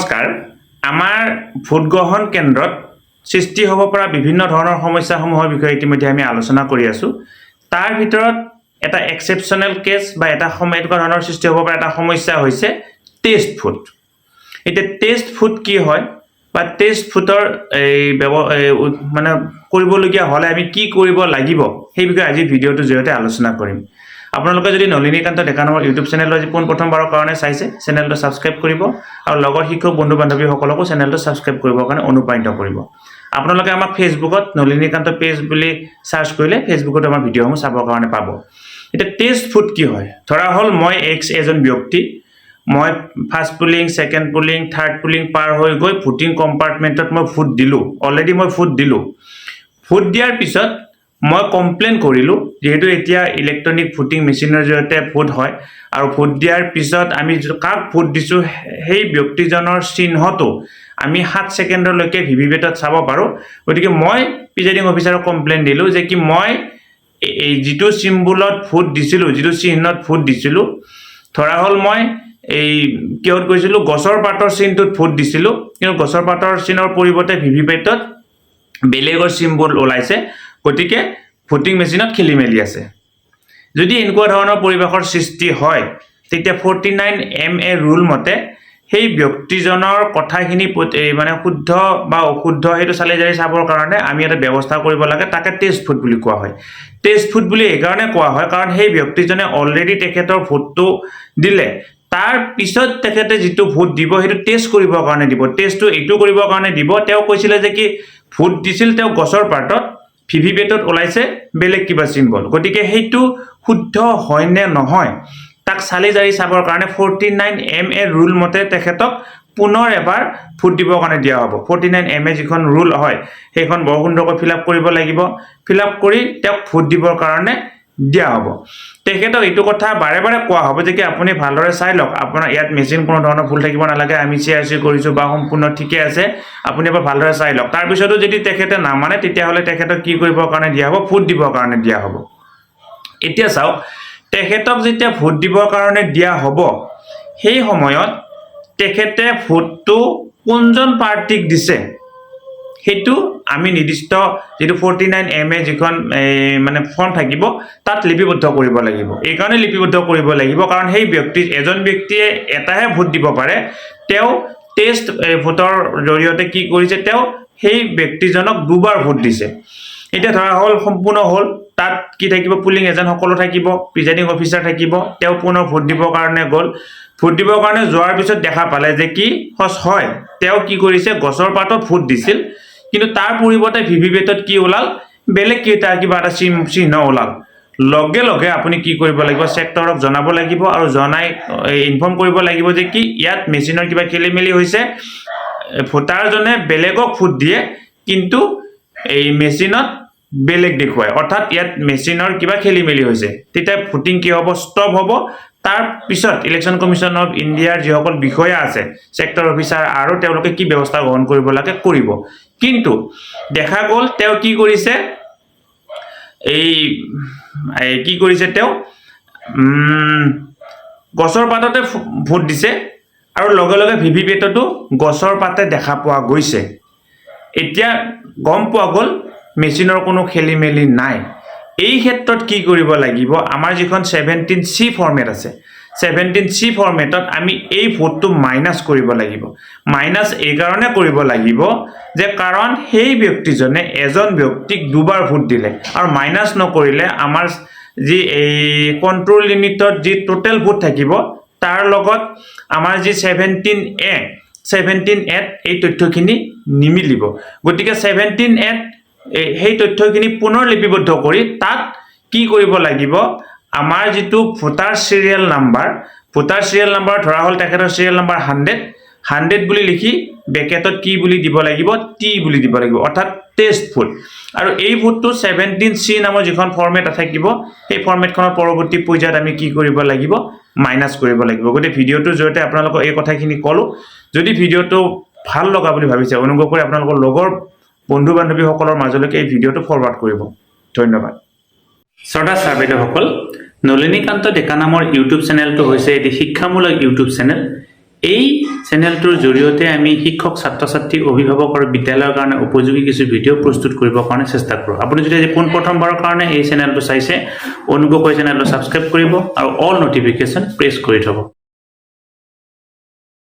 নমস্কাৰ আমাৰ ভোট গ্ৰহণ কেন্দ্ৰত সৃষ্টি হ'ব পৰা বিভিন্ন ধৰণৰ সমস্যাসমূহৰ বিষয়ে ইতিমধ্যে আমি আলোচনা কৰি আছো তাৰ ভিতৰত এটা এক্সেপচনেল কেছ বা এটা সময়ত ধৰণৰ সৃষ্টি হ'ব পৰা এটা সমস্যা হৈছে টেষ্ট ভোট এটা টেষ্ট ভোট কি হয় বা টেষ্ট ভোটৰ মানে কৰিবলগীয়া হলে আমি কি কৰিব লাগিব সেই বিষয়ে আজি ভিডিওটো জৰিয়তে আলোচনা কৰিম আপোনালোকে যদি নলিনীকান্ত ডেকা নামৰ ইউটিউব চেনেল আজি প্ৰথমবাৰৰ কাৰণে চাইছে চেনেলটো সাবস্ক্ৰাইব কৰিব আৰু লগৰ শিক্ষক বন্ধু বান্ধৱীসকলকো চেনেলটো সাবস্ক্ৰাইব কৰিবৰ কাৰণে অনুপ্ৰাণিত কৰিব আপোনালোকে আমাক ফেসবুকত নলিনীকান্ত পেজ বুলি সাৰ্চ কৰিলে ফেসবুকত আমাৰ ভিডিওসমূহ চাবৰ কাৰণে পাব এটা টেষ্ট ভোট কি হয় ধৰা হল মই এজন ব্যক্তি মই first polling second polling third polling পাৰ হৈ গৈ ভোটিং কম্পাৰ্টমেন্টত মই ভোট দিলো অলৰেডি মই ভোট দিলো ভোট দিয়াৰ পিছত মই কমপ্লেইন কৰিলো যেহেতু এতিয়া ইলেক্ট্ৰনিক ভোটিং মেচিনৰ জৰিয়তে ভোট হয় আৰু ভোট দিয়াৰ পিছত আমি কাক ভোট দিছো সেই ব্যক্তিজনৰ চিহ্নটো আমি 7 সেকেন্ডলৈকে ভিভিপেটত চাব পাৰো গতিকে মই প্ৰিজাইডিং অফিচাৰক কমপ্লেইন দিলো যে কি মই এই যেটো সিম্বলত ভোট দিছিলো যেটো চিহ্নত ভোট দিছিলো ধৰা হল মই এই কিহত কৈছিলো গছৰ পাতৰ চিহ্নটোত ভোট দিছিলো কিন্তু গছৰ পাতৰ চিহ্নৰ পৰিৱৰ্তে ভিভিপেটত বেলেগৰ সিম্বল ওলাইছে গতিকে ভোটিং মেচিনত খেলিমেলি আছে যদি এনেকুৱা ধৰণৰ পৰিবেশৰ সৃষ্টি হয় তেতিয়া 49MA ৰুল মতে সেই ব্যক্তিজনৰ কথাখিনি মানে শুদ্ধ বা অশুদ্ধ হেতু চালে যাই চাবৰ কাৰণে আমি এটা ব্যৱস্থা কৰিব লাগে তাকে টেষ্ট ভোট বুলি কোৱা হয় টেষ্ট ভোট বুলি এই কাৰণে কোৱা হয় কাৰণ সেই ব্যক্তিজনে অলৰেডি তেখেতৰ ভোটটো দিলে তাৰ পিছত তেখেতে যেটো ভোট দিব হেতু টেষ্ট কৰিবৰ কাৰণে দিব টেষ্টটো এইটো কৰিবৰ কাৰণে দিব তেওঁ কৈছিলে যে কি ভোট দিছিল তেওঁ গছৰ পাতত ভিভিপেটত ওলাইছে বেলেগ কিবা সিম্বল গতিকে হেতু শুদ্ধ হয় নে নহয় তাক চালি জাৰি চাবৰ কাৰণে 49MA ৰুল মতে তেখেতক পুনৰ এবাৰ ভোট দিবৰ কাৰণে দিয়া হ'ব 49MA যিখন ৰুল হয় সেইখন বৰগুণ্ডকৈ ফিলআপ কৰিব লাগিব ফিলআপ কৰি তেওঁক ভোট দিবৰ কাৰণে দিয়া হ'ব তেখেতক এইটো কথা বাৰে বাৰে কোৱা হ'ব যে কি আপুনি ভালদৰে চাই লওক আপোনাৰ ইয়াত মেচিন কোনো ধৰণৰ ভুল থাকিব নালাগে আমি চিআৰচি কৰিছো বা সম্পূৰ্ণ ঠিকে আছে আপুনি এবাৰ ভালদৰে চাই লওক তাৰ পিছতো যদি তেখেতে না মানে তেতিয়া হলে তেখেতক কি কৰিবৰ কাৰণে দিয়া হ'ব ভোট দিবৰ কাৰণে দিয়া হ'ব এতিয়া চাওক তেখেতক যেতিয়া ভোট দিবৰ কাৰণে দিয়া হ'ব সেই সময়ত তেখেতে ভোটটো কোনজন পাৰ্টিক দিছে হেতু আমি নিৰ্দিষ্ট যেটো 49MA যিখন মানে ফৰ্ম থাকিব তাত লিপিবদ্ধ কৰিব লাগিব এই কাৰণে লিপিবদ্ধ কৰিব লাগিব কাৰণ সেই ব্যক্তি এজন ব্যক্তিয়ে এটাহে ভোট দিব পাৰে তেওঁ টেষ্ট ভোটৰ জৰিয়তে কি কৰিছে তেওঁ সেই ব্যক্তিজনক দুবাৰ ভোট দিছে এটা ধৰা হল সম্পূৰ্ণ হল তাত কি থাকিব পুলিং এজেন্ট সকলো থাকিব প্ৰিজাইডিং অফিচাৰ থাকিব তেওঁ পুনৰ ভোট দিবৰ কাৰণে গল ভোট দিবৰ কাৰণে যোৱাৰ পিছত দেখা পালে যে কি হয় তেওঁ কি কৰিছে গছৰ পাতত ভোট দিছিল কিন্তু তাৰ পৰিৱৰ্তে ভিভিপেটত কি ওলাল বেলেগ কিবা এটা চিহ্ন ওলাল লগে লগে আপুনি কি কৰিব লাগিব সেক্টৰক জনাব লাগিব আৰু জনাই ইনফৰ্ম কৰিব লাগিব যে কি ইয়াত মেচিনৰ কিবা খেলিমেলি হৈছে ভোটাৰজনে বেলেগক ভোট দিয়ে কিন্তু এই মেচিনত বেলেগ দেখুৱায় অৰ্থাৎ ইয়াত মেচিনৰ কিবা খেলিমেলি হৈছে তেতিয়া ভোটিং কি হ'ব ষ্টপ হ'ব তাৰ পিছত ইলেকশন কমিশন অফ ইন্ডিয়াৰ যিসকল বিষয়া আছে সেক্টৰ অফিচাৰ আৰু তেওঁলোকে কি ব্যৱস্থা গ্ৰহণ কৰিব লাগে কৰিব কিন্তু দেখা গ'ল তেওঁ কি কৰিছে এই কি কৰিছে তেওঁ গছৰ পাততে ভোট দিছে আৰু লগে লগে ভিভিপেটতো গছৰ পাতে দেখা পোৱা গৈছে এতিয়া গম পোৱা গ'ল মেচিনৰ কোনো খেলিমেলি নাই এই ক্ষেত্ৰত কি কৰিব লাগিব আমাৰ যিখন 17C ফৰমেট আছে 17C ফৰমেটত আমি এই ভোটটো মাইনাস কৰিব লাগিব মাইনাস এই কাৰণে কৰিব লাগিব যে কাৰণ সেই ব্যক্তিজনে এজন ব্যক্তিক দুবাৰ ভোট দিলে আৰু মাইনাস নকৰিলে আমাৰ যি এই কন্ট্ৰোল লিমিটত যি টোটাল ভোট থাকিব তাৰ লগত আমাৰ যি 17A এই তথ্যখিনি নিমিলিব গতিকে 17A সেই তথ্যখিনি পুনৰ লিপিবদ্ধ কৰি তাত কি কৰিব লাগিব আমাৰ যেটো ভোটাৰ সিৰিয়াল নাম্বাৰ ধৰা হল তেখেতৰ সিৰিয়াল নাম্বাৰ 100 বুলি লিখি ব্ৰেকেটত কি বুলি দিব লাগিব টি বুলি দিব লাগিব অৰ্থাৎ টেষ্ট ভোট আৰু এই ভোটটো 17C নামৰ যিখন ফৰমেট থাকিব সেই ফৰমেটখনৰ পৰৱৰ্তী পৰ্যায়ত আমি কি কৰিব লাগিব মাইনাস কৰিব লাগিব গতিকে ভিডিওটোৰ জৰিয়তে আপোনালোকক এই কথাখিনি কলো যদি ভিডিওটো ভাল লগা বুলি ভাবিছে অনুগ্ৰহ কৰি আপোনালোকৰ লগৰ বন্ধু বান্ধৱীসকলৰ মাজলৈকে এই ভিডিওটো ফৰৱাৰ্ড কৰিব ধন্যবাদ শ্ৰদ্ধা ছাৰ নলিনীকান্ত ডেকা নামৰ ইউটিউব চেনেলটো হৈছে এটি শিক্ষামূলক ইউটিউব চেনেল এই চেনেলটোৰ জৰিয়তে আমি শিক্ষক ছাত্ৰ ছাত্ৰী অভিভাৱক আৰু বিদ্যালয়ৰ কাৰণে উপযোগী কিছু ভিডিঅ' প্ৰস্তুত কৰিবৰ কাৰণে চেষ্টা কৰোঁ আপুনি যদি আজি পোনপ্ৰথমবাৰৰ কাৰণে এই চেনেলটো চাইছে অনুগ্ৰহ কৰি চেনেলটো ছাবস্ক্ৰাইব কৰিব আৰু অল নটিফিকেশ্যন প্ৰেছ কৰি থ'ব